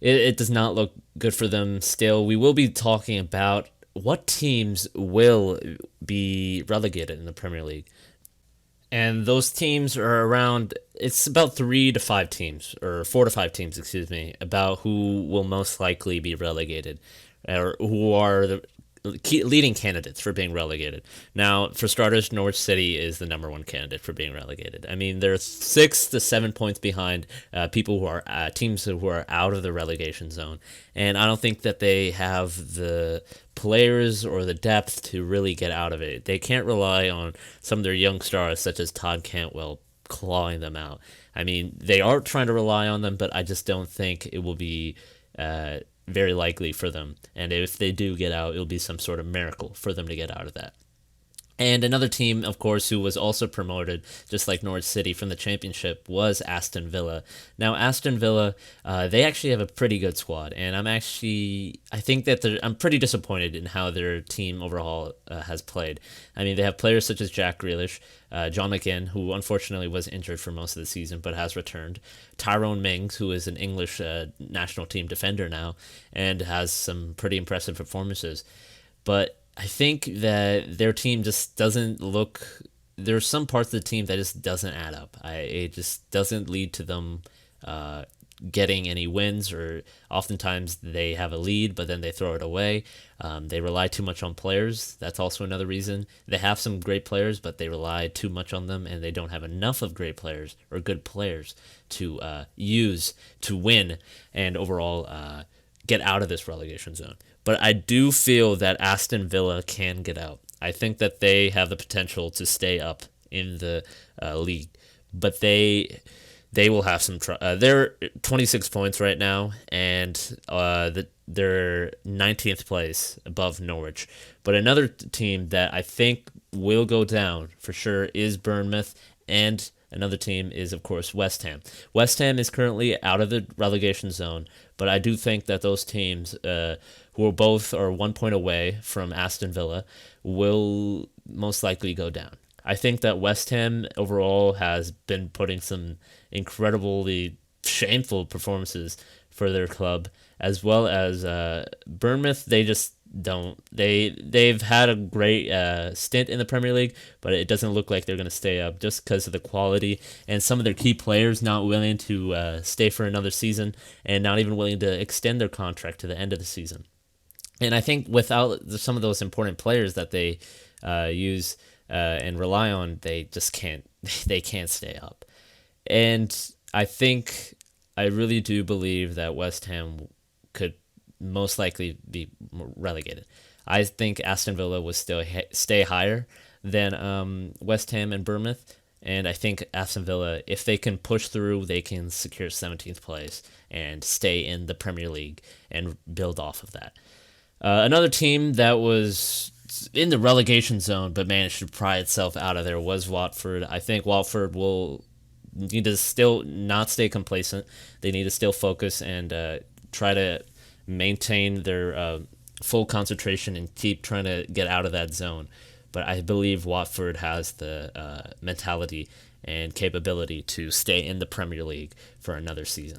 it does not look good for them still. We will be talking about what teams will be relegated in the Premier League. And those teams are around, it's about 3 to 5 teams, or 4 to 5 teams, excuse me, about who will most likely be relegated, or who are the leading candidates for being relegated. Now, for starters, Norwich City is the number one candidate for being relegated. I mean, they're 6 to 7 points behind people who are teams who are out of the relegation zone, and I don't think that they have the players or the depth to really get out of it. They can't rely on some of their young stars, such as Todd Cantwell, clawing them out. I mean, they are trying to rely on them, but I just don't think it will be very likely for them. And if they do get out, it'll be some sort of miracle for them to get out of that. And another team, of course, who was also promoted, just like Norwich City from the Championship, was Aston Villa. Now, Aston Villa, they actually have a pretty good squad, and I think that I'm pretty disappointed in how their team overall has played. I mean, they have players such as Jack Grealish, John McGinn, who unfortunately was injured for most of the season but has returned, Tyrone Mings, who is an English national team defender now and has some pretty impressive performances. But I think that their team just doesn't look. There's some parts of the team that just doesn't add up. It just doesn't lead to them getting any wins, or oftentimes they have a lead, but then they throw it away. They rely too much on players. That's also another reason. They have some great players, but they rely too much on them, and they don't have enough of great players or good players to use to win and overall get out of this relegation zone. But I do feel that Aston Villa can get out. I think that they have the potential to stay up in the league, but they will have some trouble. They're 26 points right now, and they're 19th place above Norwich. But another team that I think will go down for sure is Bournemouth, and another team is, of course, West Ham. West Ham is currently out of the relegation zone, but I do think that those teams, who are both are 1 point away from Aston Villa, will most likely go down. I think that West Ham overall has been putting some incredibly shameful performances for their club, as well as Bournemouth. They just don't. They've had a great stint in the Premier League, but it doesn't look like they're going to stay up just because of the quality and some of their key players not willing to stay for another season and not even willing to extend their contract to the end of the season. And I think without some of those important players that they use and rely on, they just can't. They can't stay up. And I really do believe that West Ham could most likely be relegated. I think Aston Villa will still stay higher than West Ham and Bournemouth. And I think Aston Villa, if they can push through, they can secure 17th place and stay in the Premier League and build off of that. Another team that was in the relegation zone but managed to pry itself out of there was Watford. I think Watford will need to still not stay complacent. They need to still focus and try to maintain their full concentration and keep trying to get out of that zone. But I believe Watford has the mentality and capability to stay in the Premier League for another season.